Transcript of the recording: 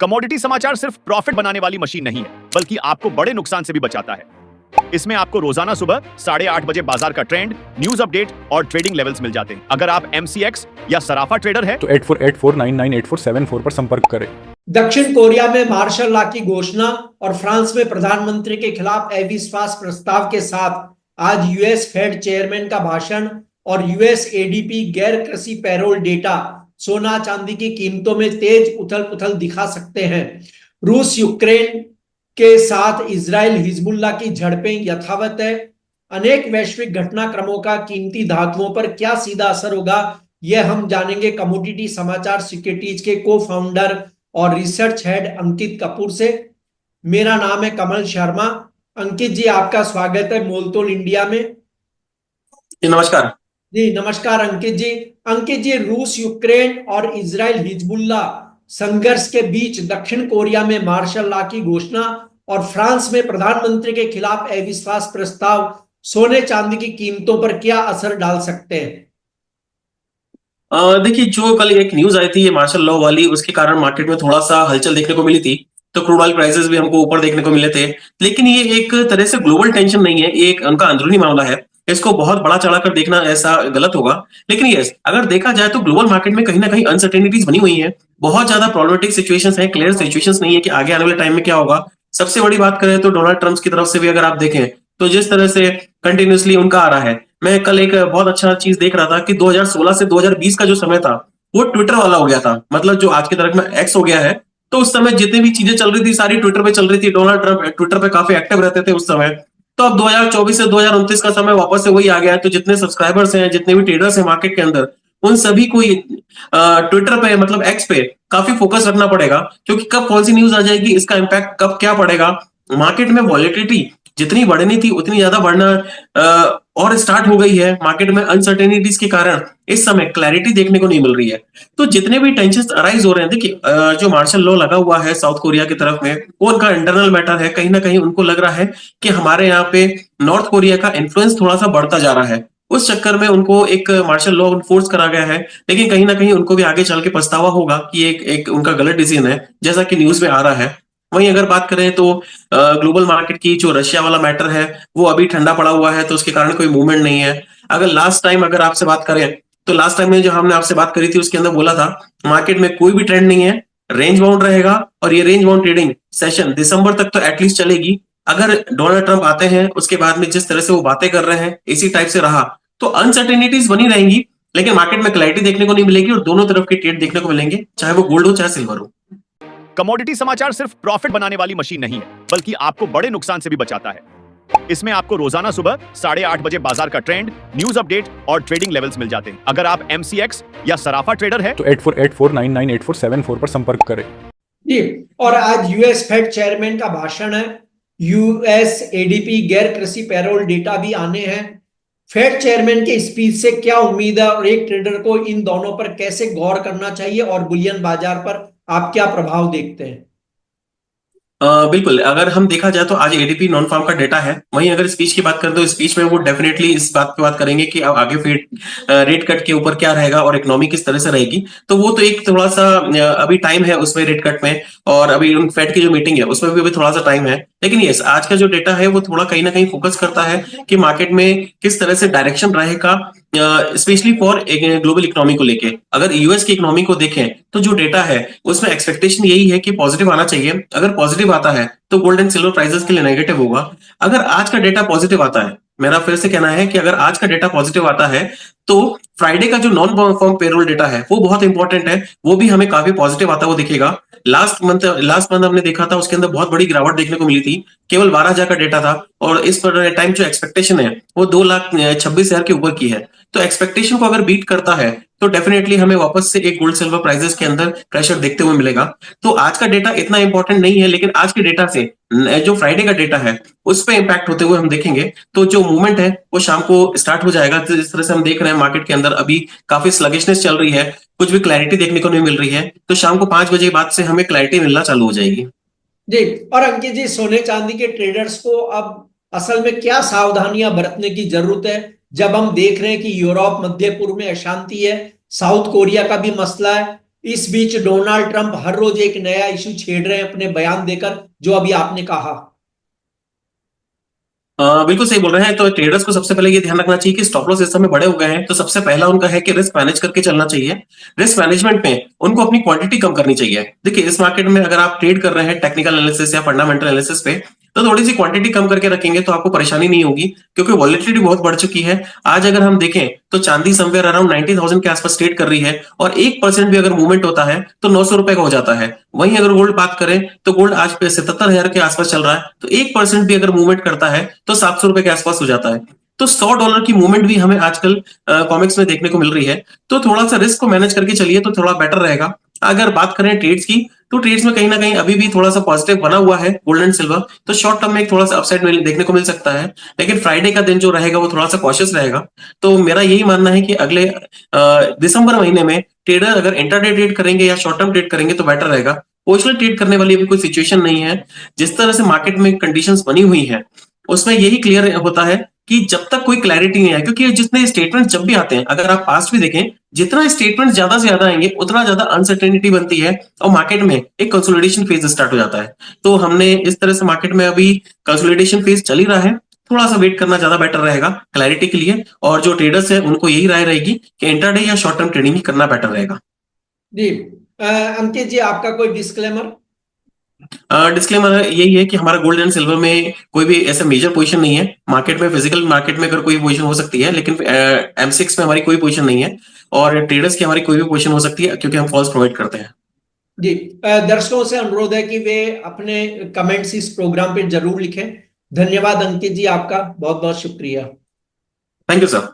Commodity समाचार सिर्फ profit बनाने वाली मशीन नहीं है, बल्कि आपको बड़े नुकसान से भी बचाता है। इसमें आपको रोजाना सुबह 8:30 बजे बाजार का ट्रेंड, न्यूज अपडेट और ट्रेडिंग लेवल्स मिल जाते हैं। अगर आप MCX या सराफा ट्रेडर है तो 8484998474 पर संपर्क करें। दक्षिण कोरिया में मार्शल लॉ की घोषणा और फ्रांस में प्रधानमंत्री के खिलाफ अविश्वास प्रस्ताव के साथ आज यूएस फेड चेयरमैन का भाषण और यूएस एडीपी गैर कृषि पैरोल डेटा सोना चांदी की कीमतों में तेज उथल पुथल दिखा सकते हैं। रूस यूक्रेन के साथ इजराइल हिजबुल्लाह की झड़पें यथावत है। अनेक वैश्विक घटनाक्रमों का कीमती धातुओं पर क्या सीधा असर होगा, यह हम जानेंगे कमोडिटी समाचार सिक्योरिटीज के को फाउंडर और रिसर्च हेड अंकित कपूर से। मेरा नाम है कमल शर्मा। अंकित जी, आपका स्वागत है मोलतोल इंडिया में। नमस्कार जी नमस्कार अंकित जी। अंकित जी, रूस यूक्रेन और इजराइल हिजबुल्लाह संघर्ष के बीच दक्षिण कोरिया में मार्शल लॉ की घोषणा और फ्रांस में प्रधानमंत्री के खिलाफ अविश्वास प्रस्ताव सोने चांदी की कीमतों पर क्या असर डाल सकते हैं? देखिए, जो कल एक न्यूज आई थी ये मार्शल लॉ वाली, उसके कारण मार्केट में थोड़ा सा हलचल देखने को मिली थी। तो क्रूड ऑयल प्राइसेस भी हमको ऊपर देखने को मिले थे। लेकिन ये एक तरह से ग्लोबल टेंशन नहीं है, ये एक उनका अंदरूनी मामला है। इसको बहुत बड़ा चढ़ाकर देखना ऐसा गलत होगा। लेकिन यस, अगर देखा जाए तो ग्लोबल मार्केट में कहीं ना कहीं अनसर्टेनिटीज बनी हुई है। बहुत ज्यादा प्रॉब्लमेटिक सिचुएशंस है, क्लियर सिचुएशंस नहीं है कि आगे आने वाले टाइम में क्या होगा। सबसे बड़ी बात करें तो डोनाल्ड ट्रंप की तरफ से भी अगर आप देखें तो जिस तरह से कंटिन्यूसली उनका आ रहा है। मैं कल एक बहुत अच्छा चीज देख रहा था कि 2016 से 2020 का जो समय था वो ट्विटर वाला हो गया था। मतलब जो आज की तारीख में एक्स हो गया है, तो उस समय जितनी भी चीजें चल रही थी सारी ट्विटर पे चल रही थी। डोनाल्ड ट्रंप ट्विटर पे काफी एक्टिव रहते थे उस समय। तो अब 2024 से 2029 का समय वापस से वही आ गया है। तो जितने सब्सक्राइबर्स हैं, जितने भी ट्रेडर्स हैं मार्केट के अंदर, उन सभी को ट्विटर पे मतलब एक्स पे काफी फोकस रखना पड़ेगा, क्योंकि कब कौन सी न्यूज आ जाएगी, इसका इम्पैक्ट कब क्या पड़ेगा। मार्केट में वॉलेटिलिटी जितनी बढ़नी थी उतनी ज्यादा बढ़ना और स्टार्ट हो गई है। मार्केट में अनसर्टेनिटीज के कारण इस समय क्लैरिटी देखने को नहीं मिल रही है। तो जितने भी टेंशन अराइज हो रहे हैं, देखिए जो मार्शल लॉ लगा हुआ है साउथ कोरिया की तरफ में, वो उनका इंटरनल मैटर है। कहीं ना कहीं उनको लग रहा है कि हमारे यहाँ पे नॉर्थ कोरिया का इन्फ्लुएंस थोड़ा सा बढ़ता जा रहा है। उस चक्कर में उनको एक मार्शल लॉ फोर्स करा गया है। लेकिन कहीं ना कहीं उनको भी आगे चल के पछतावा होगा कि एक उनका गलत डिसीजन है, जैसा कि न्यूज में आ रहा है। वहीं अगर बात करें तो ग्लोबल मार्केट की जो रशिया वाला मैटर है वो अभी ठंडा पड़ा हुआ है, तो उसके कारण कोई मूवमेंट नहीं है। अगर लास्ट टाइम अगर आपसे बात करें तो लास्ट टाइम में जो हमने आपसे बात करी थी उसके अंदर बोला था मार्केट में कोई भी ट्रेंड नहीं है, रेंज बाउंड रहेगा। और ये रेंज बाउंड ट्रेडिंग सेशन दिसंबर तक तो एटलीस्ट चलेगी। अगर डोनाल्ड ट्रंप आते हैं उसके बाद में जिस तरह से वो बातें कर रहे हैं इसी टाइप से रहा तो अनसर्टेनिटीज बनी रहेंगी, लेकिन मार्केट में क्लैरिटी देखने को नहीं मिलेगी और दोनों तरफ के ट्रेड देखने को मिलेंगे, चाहे वो गोल्ड हो चाहे सिल्वर हो। कमोडिटी समाचार सिर्फ प्रॉफिट बनाने वाली मशीन नहीं है, बल्कि आपको बड़े नुकसान से भी बचाता है। इसमें आपको रोजाना सुबह 8:30 बजे बाजार का ट्रेंड, न्यूज अपडेट और ट्रेडिंग लेवल्स मिल जाते हैं। अगर आप MCX या सराफा ट्रेडर है तो 8484998474 पर संपर्क करें। जी, और आज यूएस फेड चेयरमैन का भाषण है। यूएस एडीपी गैर कृषि पैरोल डेटा भी आने हैं। फेड चेयरमैन के स्पीच से क्या उम्मीद है और एक ट्रेडर को इन दोनों पर कैसे गौर करना चाहिए, और बुलियन बाजार पर आप क्या प्रभाव देखते हैं? बिल्कुल, अगर हम देखा जाए तो आज एडीपी नॉन फार्म का डेटा है। वहीं अगर स्पीच की बात करें तो स्पीच में वो डेफिनेटली इस बात पे बात करेंगे कि अब आगे फिर रेट कट के ऊपर क्या रहेगा और इकोनॉमी किस तरह से रहेगी। तो वो तो एक थोड़ा सा अभी टाइम है उसमें रेट कट में, और अभी उन फेड की जो मीटिंग है उसमें भी अभी थोड़ा सा टाइम है। लेकिन यस, आज का जो डेटा है वो थोड़ा कहीं ना कहीं फोकस करता है कि मार्केट में किस तरह से डायरेक्शन रहेगा, स्पेशली फॉर ग्लोबल इकोनॉमी को लेके। अगर यूएस की इकोनॉमी को देखें तो जो डेटा है उसमें एक्सपेक्टेशन यही है कि पॉजिटिव आना चाहिए। अगर पॉजिटिव आता है तो गोल्ड एंड सिल्वर प्राइसेस के लिए नेगेटिव होगा। अगर आज का डेटा पॉजिटिव आता है, मेरा फिर से कहना है कि अगर आज का डेटा पॉजिटिव आता है तो फ्राइडे का जो नॉन फॉर्म पेरोल डेटा है वो बहुत इंपॉर्टेंट है, वो भी हमें काफी पॉजिटिव आता हुआ दिखेगा। लास्ट मंथ हमने देखा था उसके अंदर बहुत बड़ी गिरावट देखने को मिली थी, केवल 12,000 का डेटा था, और इस पर टाइम जो एक्सपेक्टेशन है वो 2,26,000 के ऊपर की है। तो एक्सपेक्टेशन को अगर बीट करता है तो डेफिनेटली हमें वापस से एक गोल्ड सिल्वर प्राइसेस के अंदर प्रेशर देखते हुए मिलेगा। तो आज का डेटा इतना इंपॉर्टेंट नहीं है, लेकिन आज के डेटा से जो फ्राइडे का डेटा है उस पर इंपैक्ट होते हुए हम देखेंगे। तो जो मूवमेंट है वो शाम को स्टार्ट हो जाएगा। तो जिस तरह से हम देख रहे हैं मार्केट के अंदर अभी काफी स्लगिशनेस चल रही है, कुछ भी क्लैरिटी देखने को नहीं मिल रही है, तो शाम को 5 बजे बाद से हमें क्लैरिटी मिलना चालू हो जाएगी। जी, और अंकित जी, सोने चांदी के ट्रेडर्स को अब असल में क्या सावधानियां बरतने की जरूरत है, जब हम देख रहे हैं कि यूरोप मध्य पूर्व में अशांति है, साउथ कोरिया का भी मसला है, इस बीच डोनाल्ड ट्रंप हर रोज एक नया इशू छेड़ रहे हैं अपने बयान देकर, जो अभी आपने कहा। बिल्कुल सही बोल रहे हैं। तो ट्रेडर्स को सबसे पहले ये ध्यान रखना चाहिए कि स्टॉप लॉस इस समय बड़े हो गए हैं, तो सबसे पहला उनका है कि रिस्क मैनेज करके चलना चाहिए। रिस्क मैनेजमेंट में उनको अपनी क्वांटिटी कम करनी चाहिए। देखिए, इस मार्केट में अगर आप ट्रेड कर रहे हैं टेक्निकल एनालिसिस या फंडामेंटल एनालिसिस पे, तो थोड़ी सी क्वांटिटी कम करके रखेंगे तो आपको परेशानी नहीं होगी, क्योंकि वॉलेटिलिटी बहुत बढ़ चुकी है। आज अगर हम देखें तो चांदी समवेयर अराउंड 90,000 के आसपास ट्रेड कर रही है, और 1% भी अगर मूवमेंट होता है तो 900 रुपए का हो जाता है। वहीं अगर गोल्ड बात करें तो गोल्ड आज पे 77,000 के आसपास चल रहा है, तो 1% भी अगर मूवमेंट करता है तो 700 रुपए के आसपास हो जाता है। तो $100 की मूवमेंट भी हमें आजकल कॉमिक्स में देखने को मिल रही है। तो थोड़ा सा रिस्क को मैनेज करके चलिए तो थोड़ा बेटर रहेगा। अगर बात करें ट्रेड्स की, तो ट्रेड्स में कहीं ना कहीं अभी भी थोड़ा सा पॉजिटिव बना हुआ है गोल्ड एंड सिल्वर, तो शॉर्ट टर्म में एक थोड़ा सा अपसाइड देखने को मिल सकता है। लेकिन फ्राइडे का दिन जो रहेगा वो थोड़ा सा कॉशियस रहेगा। तो मेरा यही मानना है कि अगले दिसंबर महीने में ट्रेडर अगर इंट्राडे ट्रेड करेंगे या शॉर्ट टर्म ट्रेड करेंगे तो बेटर रहेगा। पोजिशनल ट्रेड करने वाली अभी कोई सिचुएशन नहीं है। जिस तरह से मार्केट में कंडीशंस बनी हुई है उसमें यही क्लियर होता है कि जब तक कोई क्लैरिटी नहीं है, क्योंकि जितने स्टेटमेंट जब भी आते हैं, अगर आप पास्ट भी देखें, जितना स्टेटमेंट ज्यादा से ज्यादा आएंगे उतना ज्यादा अनसर्टेनिटी बनती है और मार्केट में एक कंसोलिडेशन फेज स्टार्ट हो जाता है। तो हमने इस तरह से मार्केट में अभी कंसोलिडेशन फेज चल ही रहा है, थोड़ा सा वेट करना ज्यादा बेटर रहेगा क्लैरिटी के लिए। और जो ट्रेडर्स है उनको यही राय रहेगी कि इंट्राडे या शॉर्ट टर्म ट्रेडिंग ही करना बेटर रहेगा। जी अंकित जी, आपका कोई डिस्क्लेमर? डिस्क्लेमर यही है कि हमारा गोल्ड एंड सिल्वर में कोई भी ऐसा मेजर पोजीशन नहीं है। मार्केट में, फिजिकल मार्केट में अगर कोई पोजीशन हो सकती है, लेकिन M6 में हमारी कोई पोजीशन नहीं है, और ट्रेडर्स की हमारी कोई भी पोजीशन हो सकती है क्योंकि हम फॉल्स प्रोवाइड करते हैं। जी, दर्शकों से अनुरोध है कि वे अपने कमेंट्स इस प्रोग्राम पे जरूर लिखें। धन्यवाद अंकित जी, आपका बहुत बहुत शुक्रिया। Thank you sir.